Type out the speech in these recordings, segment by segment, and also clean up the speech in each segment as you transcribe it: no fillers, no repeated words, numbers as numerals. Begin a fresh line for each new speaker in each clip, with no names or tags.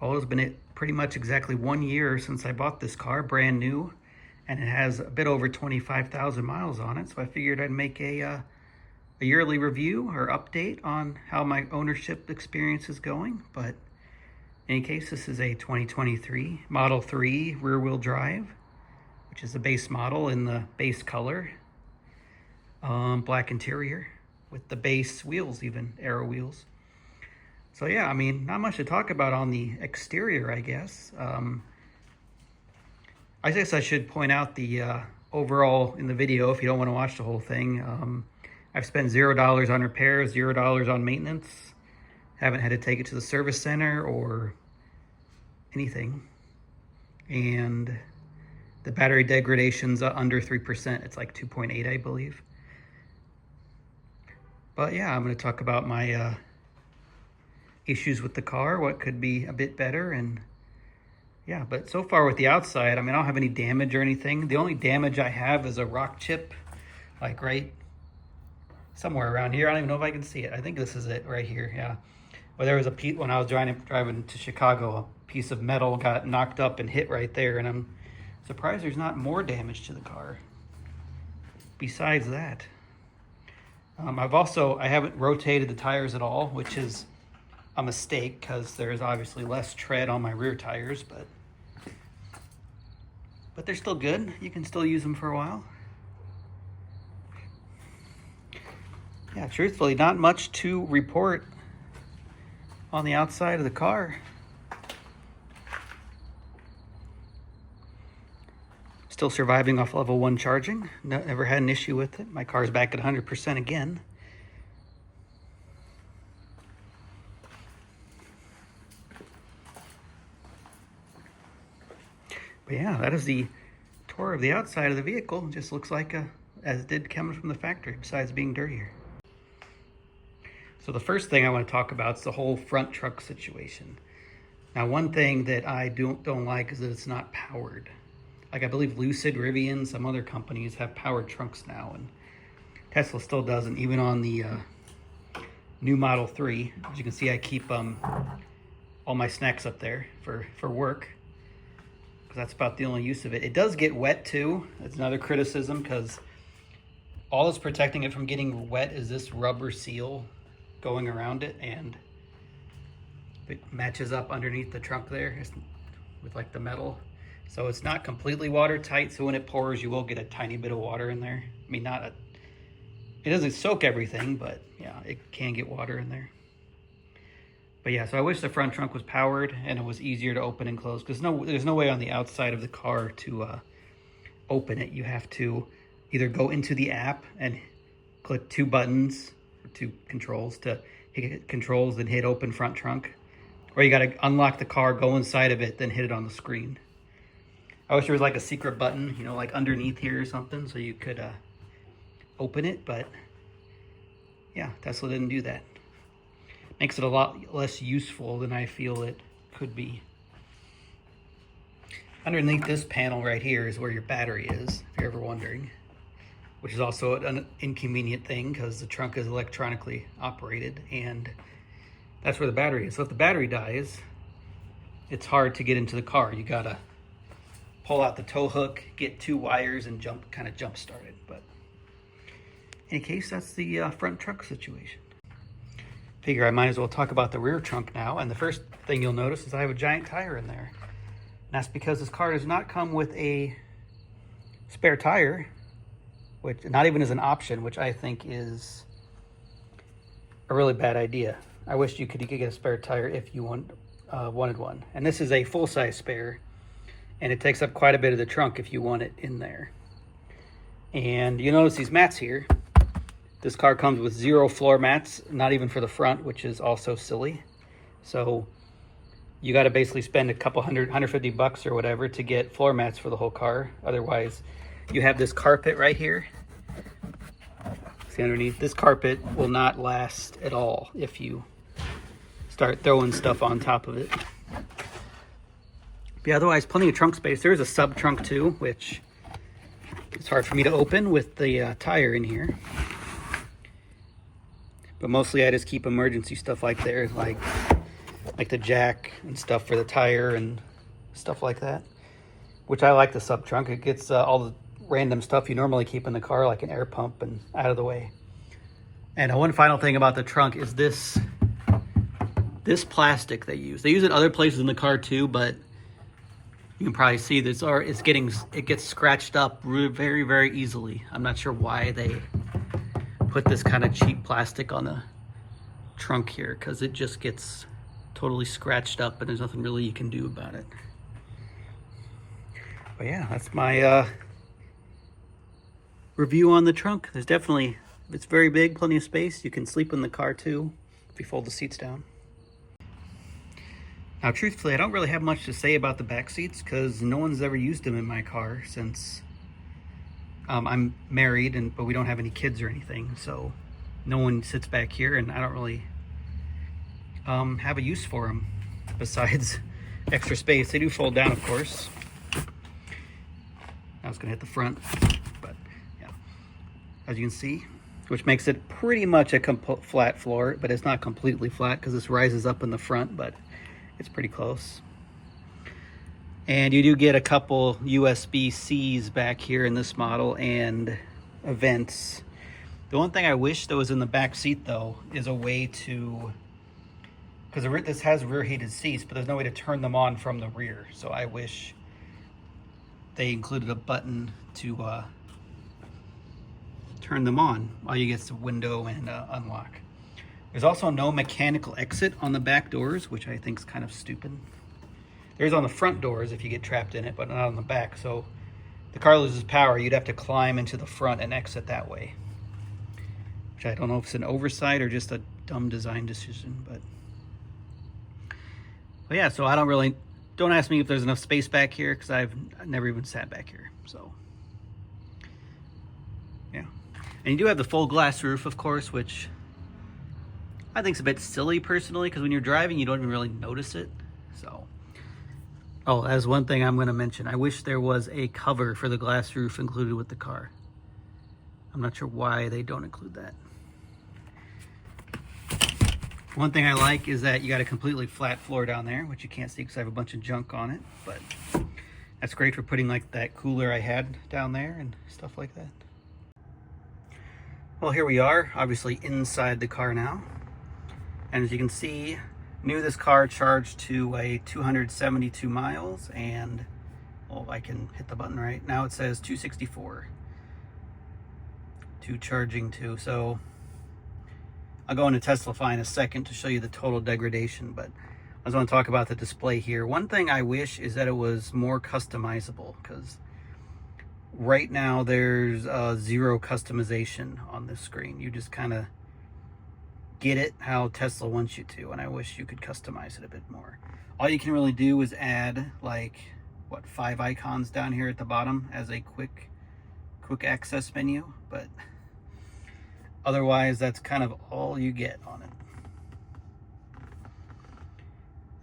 Well, it's been pretty much exactly 1 year since I bought this car, brand new, and it has a bit over 25,000 miles on it. So I figured I'd make a yearly review or update on how my ownership experience is going. But in any case, this is a 2023 Model 3 rear-wheel drive, which is the base model in the base color, black interior with the base wheels, even aero wheels. So yeah, I mean, not much to talk about on the exterior, I guess. I guess I should point out the overall in the video, if you don't want to watch the whole thing. I've spent $0 on repairs, $0 on maintenance. Haven't had to take it to the service center or anything. And the battery degradation's under 3%. It's like 2.8, I believe. But yeah, I'm going to talk about my issues with the car, what could be a bit better, and yeah, but so far with the outside, I mean, I don't have any damage or anything. The only damage I have is a rock chip, like right somewhere around here. I don't even know if I can see it. I think this is it right here, yeah. Well, there was a piece, when I was driving to Chicago, a piece of metal got knocked up and hit right there, and I'm surprised there's not more damage to the car besides that. I haven't rotated the tires at all, which is a mistake because there's obviously less tread on my rear tires, but they're still good. You can still use them for a while. Yeah, truthfully, not much to report on the outside of the car. Still surviving off level 1 charging. Never had an issue with it. My car's back at 100% again. But yeah, that is the tour of the outside of the vehicle. It just looks like as it did coming from the factory, besides being dirtier. So the first thing I want to talk about is the whole front truck situation. Now, one thing that I don't like is that it's not powered. Like I believe Lucid, Rivian, some other companies have powered trunks now, and Tesla still doesn't, even on the new Model 3. As you can see, I keep all my snacks up there for work. That's about the only use of it. It does get wet too. That's another criticism, because all that's protecting it from getting wet is this rubber seal going around it, and it matches up underneath the trunk there with like the metal. So it's not completely watertight, so when it pours you will get a tiny bit of water in there. I mean, it doesn't soak everything, but yeah, it can get water in there. But yeah, so I wish the front trunk was powered and it was easier to open and close, because there's no way on the outside of the car to open it. You have to either go into the app and click 2 buttons, or 2 controls, to hit controls, then hit open front trunk. Or you got to unlock the car, go inside of it, then hit it on the screen. I wish there was like a secret button, you know, like underneath here or something, so you could open it, but yeah, Tesla didn't do that. Makes it a lot less useful than I feel it could be. Underneath this panel right here is where your battery is, if you're ever wondering, which is also an inconvenient thing because the trunk is electronically operated, and that's where the battery is. So if the battery dies, it's hard to get into the car. You gotta pull out the tow hook, get 2 wires, and kind of jump start it. But in any case, that's the front trunk situation. Figure I might as well talk about the rear trunk now. And the first thing you'll notice is I have a giant tire in there. And that's because this car does not come with a spare tire, which not even as an option, which I think is a really bad idea. I wish you could get a spare tire if you wanted one. And this is a full-size spare, and it takes up quite a bit of the trunk if you want it in there. And you notice these mats here. This car comes with 0 floor mats, not even for the front, which is also silly. So you got to basically spend a couple $150 or whatever to get floor mats for the whole car. Otherwise, you have this carpet right here. See underneath? This carpet will not last at all if you start throwing stuff on top of it. But yeah, otherwise, plenty of trunk space. There's a sub trunk too, which it's hard for me to open with the tire in here. But mostly I just keep emergency stuff like there, like like the jack and stuff for the tire and stuff like that, which I like the sub trunk. It gets all the random stuff you normally keep in the car, like an air pump, and out of the way. And one final thing about the trunk is this plastic they use. They use it other places in the car too, but you can probably see this, or it gets scratched up very, very easily. I'm not sure why they put this kind of cheap plastic on the trunk here, because it just gets totally scratched up and there's nothing really you can do about it. But yeah, that's my review on the trunk. There's definitely, it's very big, plenty of space. You can sleep in the car too if you fold the seats down. Now, truthfully, I don't really have much to say about the back seats because no one's ever used them in my car since I'm married, but we don't have any kids or anything. So no one sits back here, and I don't really have a use for them besides extra space. They do fold down, of course. I was going to hit the front, but yeah, as you can see, which makes it pretty much a flat floor, but it's not completely flat because this rises up in the front, but it's pretty close. And you do get a couple USB-Cs back here in this model and vents. The one thing I wish that was in the back seat though is a way to, because this has rear heated seats, but there's no way to turn them on from the rear. So I wish they included a button to turn them on while you get to window and unlock. There's also no mechanical exit on the back doors, which I think is kind of stupid. There's on the front doors if you get trapped in it, but not on the back. So if the car loses power, you'd have to climb into the front and exit that way. Which I don't know if it's an oversight or just a dumb design decision, but yeah, so I don't ask me if there's enough space back here because I've never even sat back here. So yeah. And you do have the full glass roof, of course, which I think it's a bit silly personally, because when you're driving, you don't even really notice it. So, oh, that's one thing I'm going to mention. I wish there was a cover for the glass roof included with the car. I'm not sure why they don't include that. One thing I like is that you got a completely flat floor down there, which you can't see because I have a bunch of junk on it, but that's great for putting like that cooler I had down there and stuff like that. Well, here we are, obviously inside the car now. And as you can see, knew this car charged to a 272 miles, and well, I can hit the button right now. It says 264 to charging to. So I'll go into TeslaFi in a second to show you the total degradation, but I just want to talk about the display here. One thing I wish is that it was more customizable, because right now there's zero customization on this screen. You just kind of get it how Tesla wants you to, and I wish you could customize it a bit more. All you can really do is add like 5 icons down here at the bottom as a quick access menu, but otherwise that's kind of all you get on it.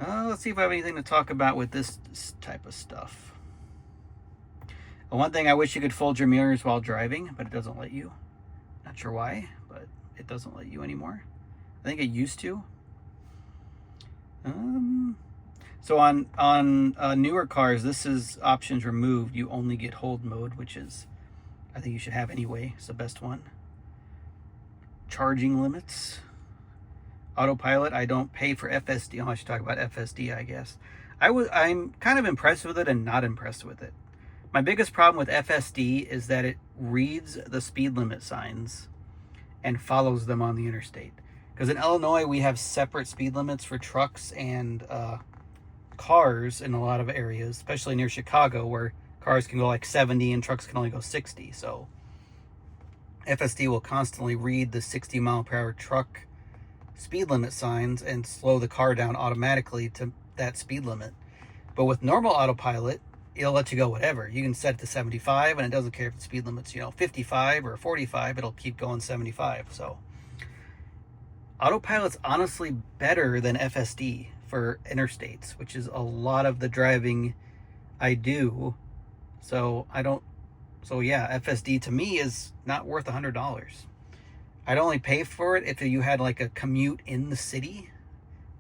Let's see if I have anything to talk about with this type of stuff. One thing, I wish you could fold your mirrors while driving, but it doesn't let you. Not sure why, but it doesn't let you anymore. I think it used to. So on newer cars, this is options removed. You only get hold mode, which is, I think you should have anyway. It's the best one. Charging limits. Autopilot, I don't pay for FSD. I should talk about FSD, I guess. I'm kind of impressed with it and not impressed with it. My biggest problem with FSD is that it reads the speed limit signs and follows them on the interstate. Because in Illinois, we have separate speed limits for trucks and cars in a lot of areas, especially near Chicago, where cars can go like 70 and trucks can only go 60. So FSD will constantly read the 60 mile per hour truck speed limit signs and slow the car down automatically to that speed limit. But with normal autopilot, it'll let you go whatever. You can set it to 75 and it doesn't care if the speed limit's 55 or 45, it'll keep going 75. So autopilot's honestly better than FSD for interstates, which is a lot of the driving I do. So yeah, FSD to me is not worth $100. I'd only pay for it if you had like a commute in the city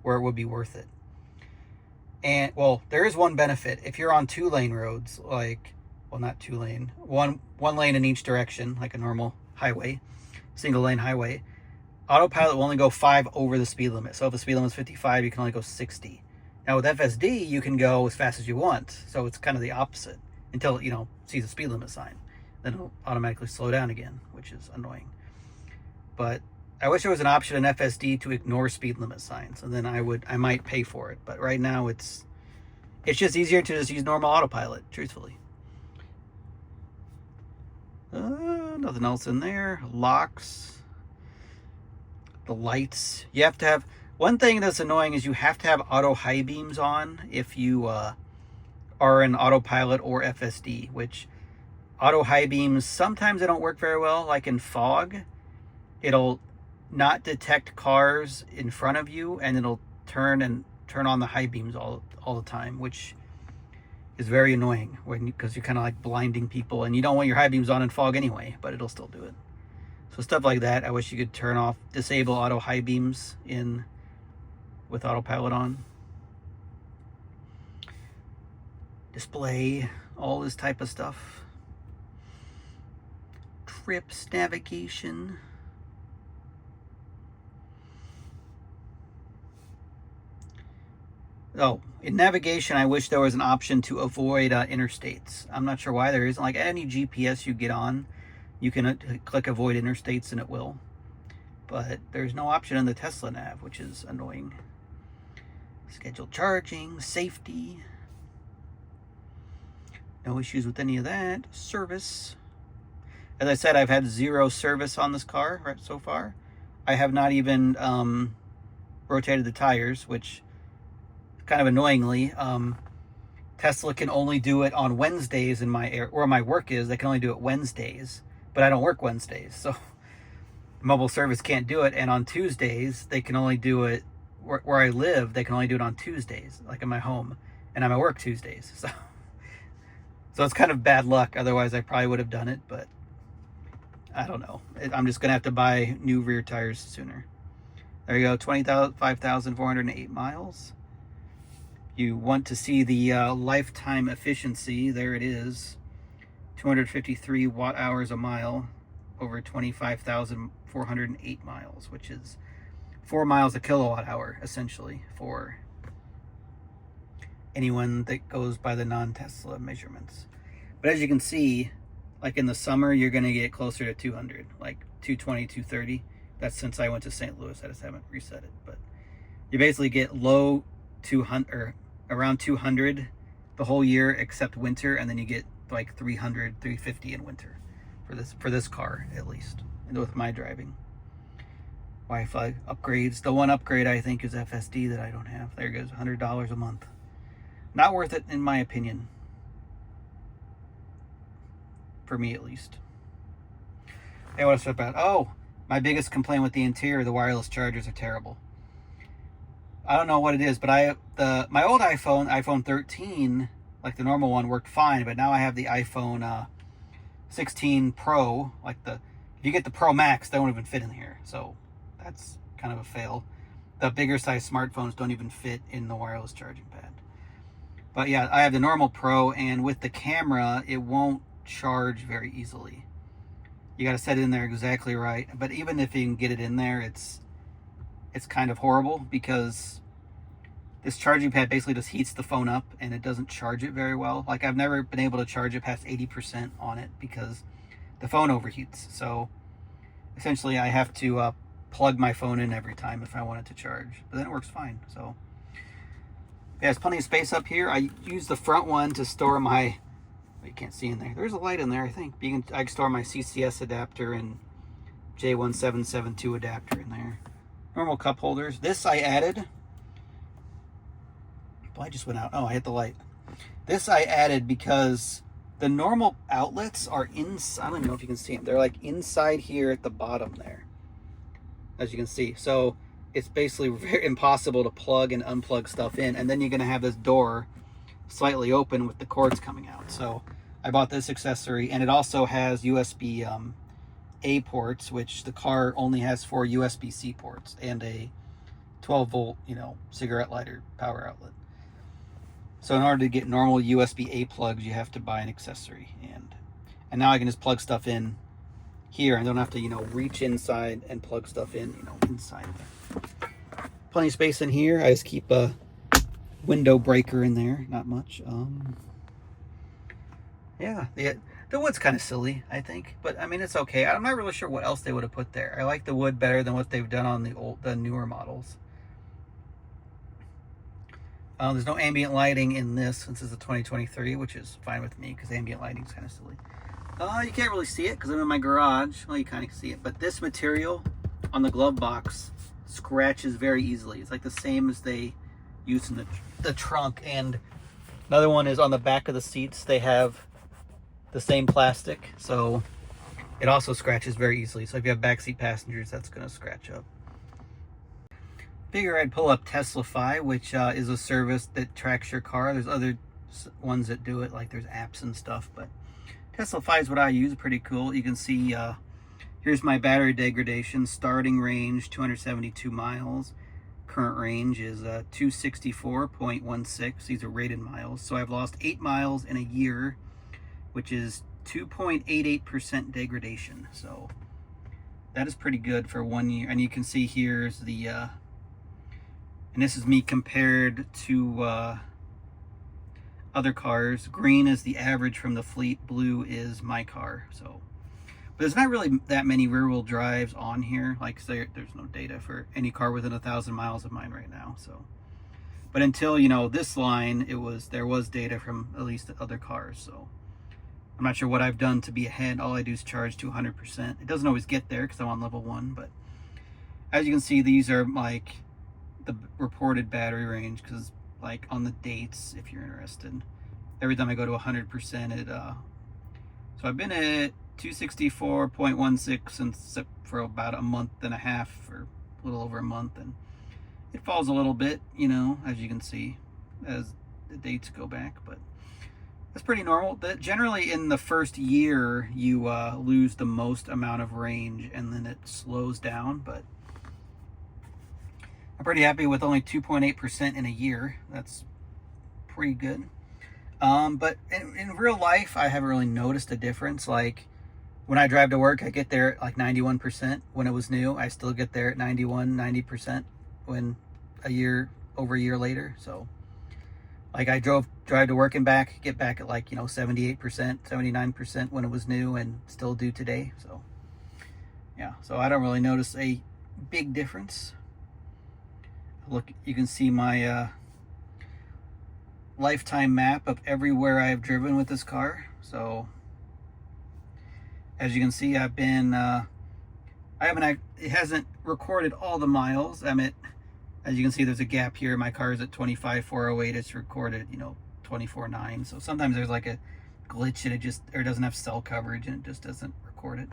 where it would be worth it. And well, there is one benefit. If you're on 2-lane roads, like, well, not 2-lane, one lane in each direction, like a normal highway, single lane highway, autopilot will only go 5 over the speed limit. So if the speed limit is 55, you can only go 60. Now with FSD, you can go as fast as you want. So it's kind of the opposite until it, sees a speed limit sign. Then it'll automatically slow down again, which is annoying. But I wish there was an option in FSD to ignore speed limit signs, and then I might pay for it. But right now it's just easier to just use normal autopilot, truthfully. Nothing else in there. Locks. The lights. You have to have, one thing that's annoying is you have to have auto high beams on if you are in autopilot or FSD, which auto high beams, sometimes they don't work very well. Like in fog, it'll not detect cars in front of you, and it'll turn on the high beams all the time, which is very annoying because you're kind of like blinding people, and you don't want your high beams on in fog anyway, but it'll still do it. So stuff like that, I wish you could disable auto high beams with autopilot on. Display, all this type of stuff. Trips, navigation. Oh, in navigation, I wish there was an option to avoid interstates. I'm not sure why there isn't. Like any GPS you get on, you can click avoid interstates and it will. But there's no option in the Tesla nav, which is annoying. Scheduled charging, safety. No issues with any of that. Service. As I said, I've had 0 service on this car right so far. I have not even rotated the tires, which kind of annoyingly, Tesla can only do it on Wednesdays in where my work is. They can only do it Wednesdays, but I don't work Wednesdays, so mobile service can't do it. And on Tuesdays, they can only do it where I live. They can only do it on Tuesdays, like in my home, and I'm at work Tuesdays. So it's kind of bad luck. Otherwise, I probably would have done it, but I don't know. I'm just gonna have to buy new rear tires sooner. There you go, 25,408 miles. You want to see the lifetime efficiency, there it is, 253 watt hours a mile over 25,408 miles, which is 4 miles a kilowatt hour, essentially, for anyone that goes by the non-Tesla measurements. But as you can see, like in the summer, you're going to get closer to 200, like 220, 230. That's since I went to St. Louis. I just haven't reset it. But you basically get low 200, or around 200 the whole year except winter, and then you get like 300, 350 in winter for this car, at least, and with my driving. Wi-Fi upgrades. The one upgrade I think is FSD that I don't have. There goes $100 a month. Not worth it in my opinion. For me at least. Hey, what's up about? Oh, my biggest complaint with the interior, the wireless chargers are terrible. I don't know what it is, but my old iPhone 13, like the normal one, worked fine, but now I have the iPhone 16 Pro, if you get the Pro Max, they won't even fit in here, so that's kind of a fail. The bigger size smartphones don't even fit in the wireless charging pad. But yeah, I have the normal Pro, and with the camera, it won't charge very easily. You got to set it in there exactly right, but even if you can get it in there, it's kind of horrible because this charging pad basically just heats the phone up and it doesn't charge it very well. Like, I've never been able to charge it past 80% on it because the phone overheats. So essentially I have to plug my phone in every time if I want it to charge, but then it works fine. So yeah, there's plenty of space up here. I use the front one to store my, you can't see in there. There's a light in there, I think. I can store my CCS adapter and J1772 adapter in there. Normal cup holders. This I added. The light just went out. Oh, I hit the light. This I added because the normal outlets are inside. I don't even know if you can see them. They're like inside here at the bottom there, as you can see. So it's basically very impossible to plug and unplug stuff in. And then you're going to have this door slightly open with the cords coming out. So I bought this accessory, and it also has USB A ports, which the car only has 4 USB-C ports and a 12 volt, cigarette lighter power outlet. So in order to get normal USB-A plugs, you have to buy an accessory. And now I can just plug stuff in here. I don't have to, reach inside and plug stuff in, inside there. Plenty of space in here. I just keep a window breaker in there. Not much. Yeah, the wood's kind of silly, I think, but I mean, it's okay. I'm not really sure what else they would have put there. I like the wood better than what they've done on the newer models. There's no ambient lighting in this since it's a 2023, which is fine with me because ambient lighting is kind of silly. You can't really see it because I'm in my garage. Well, you kind of see it, but this material on the glove box scratches very easily. It's like the same as they use in the trunk. And another one is on the back of the seats. They have the same plastic, so it also scratches very easily. So if you have backseat passengers, that's going to scratch up. Figure I'd pull up TeslaFi, which is a service that tracks your car. There's other ones that do it, like there's apps and stuff, but TeslaFi is what I use. Pretty cool. You can see here's my battery degradation. Starting range 272 miles. Current range is 264.16. These are rated miles. So I've lost 8 miles in a year, which is 2.88% degradation. So that is pretty good for 1 year. And you can see here's the and this is me compared to other cars. Green is the average from the fleet. Blue is my car. So, but there's not really that many rear-wheel drives on here. Like there's no data for any car within 1,000 miles of mine right now. So, but until this line, there was data from at least the other cars. So I'm not sure what I've done to be ahead. All I do is charge to 100%. It doesn't always get there because I'm on level 1. But as you can see, these are like the reported battery range, because like on the dates, if you're interested, every time I go to 100%, it so I've been at 264.16 since for about a month and a half, or a little over a month, and it falls a little bit, as you can see as the dates go back, but that's pretty normal. That generally in the first year you lose the most amount of range, and then it slows down. But I'm pretty happy with only 2.8% in a year. That's pretty good. But in real life, I haven't really noticed a difference. Like when I drive to work, I get there at like 91%. When it was new, I still get there at 91, 90% when over a year later. So like I drive to work and back, get back at like, 78%, 79% when it was new, and still do today. So yeah, so I don't really notice a big difference. Look, you can see my lifetime map of everywhere I've driven with this car. So as you can see, I've been it hasn't recorded all the miles. As you can see, there's a gap here. My car is at 25,408. It's recorded 24,9. So sometimes there's like a glitch and it doesn't have cell coverage and it just doesn't record it.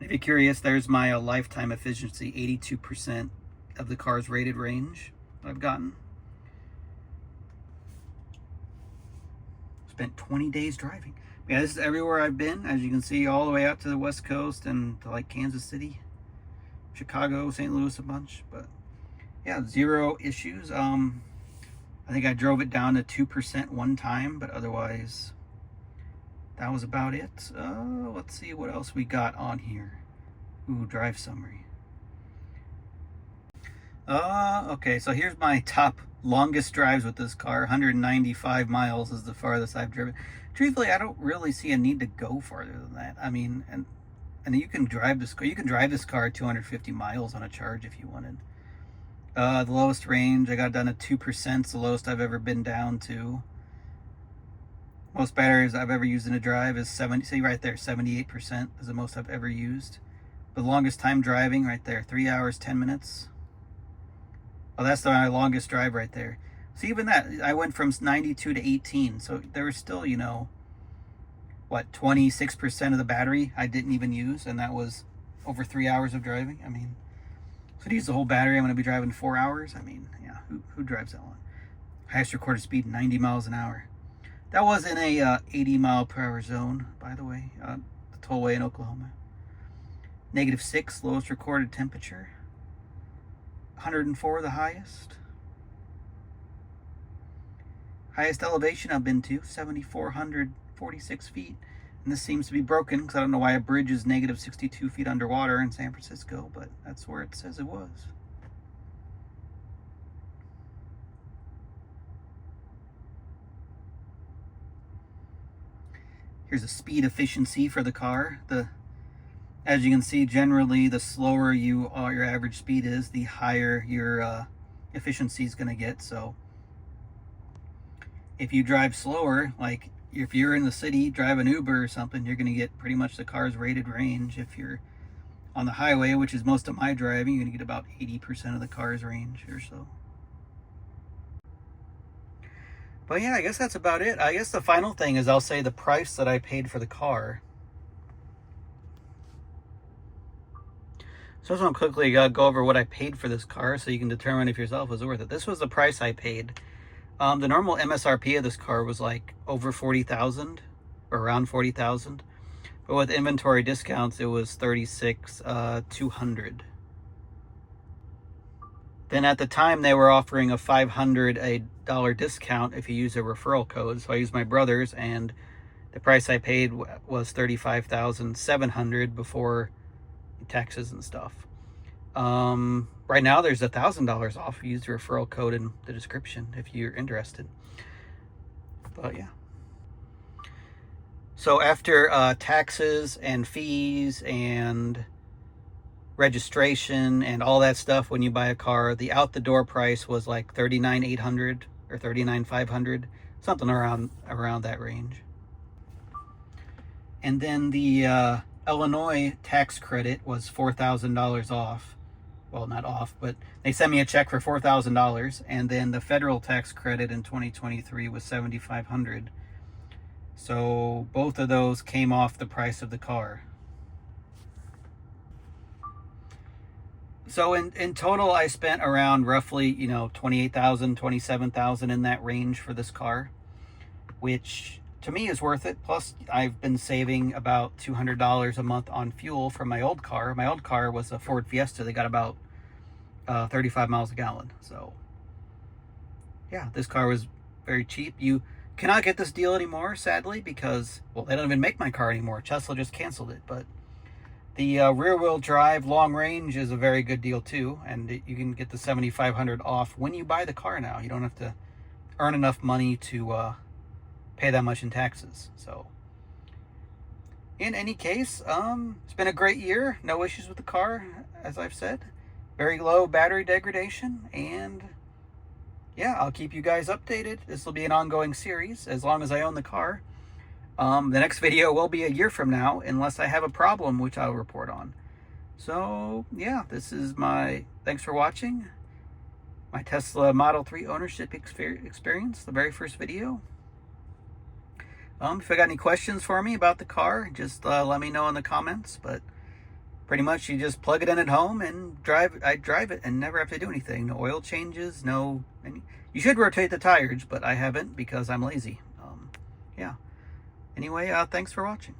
If you're curious, there's my lifetime efficiency, 82% of the car's rated range I've gotten. Spent 20 days driving. But yeah, this is everywhere I've been, as you can see, all the way out to the West Coast and to like Kansas City, Chicago, St. Louis a bunch. But yeah, 0 issues. I think I drove it down to 2% one time, but otherwise that was about it. Let's see what else we got on here. Ooh, drive summary. Okay, so here's my top longest drives with this car. 195 miles is the farthest I've driven. Truthfully, I don't really see a need to go farther than that. I mean, and you can drive this car. You can drive this car 250 miles on a charge if you wanted. The lowest range I got done at 2%. It's the lowest I've ever been down to. Most batteries I've ever used in a drive is 70. See right there, 78% is the most I've ever used. The longest time driving right there, 3 hours 10 minutes. Oh, that's my longest drive right there. So even that, I went from 92 to 18. So there was still, 26% of the battery I didn't even use, and that was over 3 hours of driving. I mean, so to use the whole battery, I'm going to be driving 4 hours. I mean, yeah, who drives that long? Highest recorded speed, 90 miles an hour. That was in a 80 mile per hour zone, by the way, the tollway in Oklahoma. -6, lowest recorded temperature. 104 the highest. Highest elevation I've been to, 7,446 feet. And this seems to be broken because I don't know why a bridge is negative 62 feet underwater in San Francisco, but that's where it says it was. Here's a speed efficiency for the car. As you can see, generally the slower your average speed is, the higher your efficiency is going to get. So if you drive slower, like if you're in the city, drive an Uber or something, you're going to get pretty much the car's rated range. If you're on the highway, which is most of my driving, you're going to get about 80% of the car's range or so. But yeah, I guess that's about it. I guess the final thing is I'll say the price that I paid for the car. So I just want to quickly go over what I paid for this car so you can determine if yourself was worth it. This was the price I paid. The normal MSRP of this car was like over 40,000 or around 40,000. But with inventory discounts, it was 36,200. Then at the time, they were offering a $500 discount if you use a referral code. So I used my brother's, and the price I paid was $35,700 before taxes and stuff. Right now, there's $1,000 off. Use the referral code in the description if you're interested. But yeah. So after taxes and fees and registration and all that stuff, when you buy a car, the out the door price was like $39,800 or $39,500, something around that range. And then the Illinois tax credit was $4,000 off. Well, not off, but they sent me a check for $4,000, and then the federal tax credit in 2023 was $7,500. So both of those came off the price of the car. So in total, I spent around roughly, $28,000, $27,000 in that range for this car, which to me is worth it. Plus, I've been saving about $200 a month on fuel from my old car. My old car was a Ford Fiesta. They got about 35 miles a gallon. So yeah, this car was very cheap. You cannot get this deal anymore, sadly, because, well, they don't even make my car anymore. Tesla just canceled it, but the rear-wheel drive long range is a very good deal too, and you can get the $7,500 off when you buy the car now. You don't have to earn enough money to pay that much in taxes. So in any case, it's been a great year. No issues with the car, as I've said. Very low battery degradation, and yeah, I'll keep you guys updated. This will be an ongoing series as long as I own the car. The next video will be a year from now, unless I have a problem, which I'll report on. So yeah, this is thanks for watching my Tesla Model 3 ownership experience, the very first video. If you got any questions for me about the car, just let me know in the comments. But pretty much you just plug it in at home and I drive it and never have to do anything. No oil changes, you should rotate the tires, but I haven't because I'm lazy. Yeah. Anyway, thanks for watching.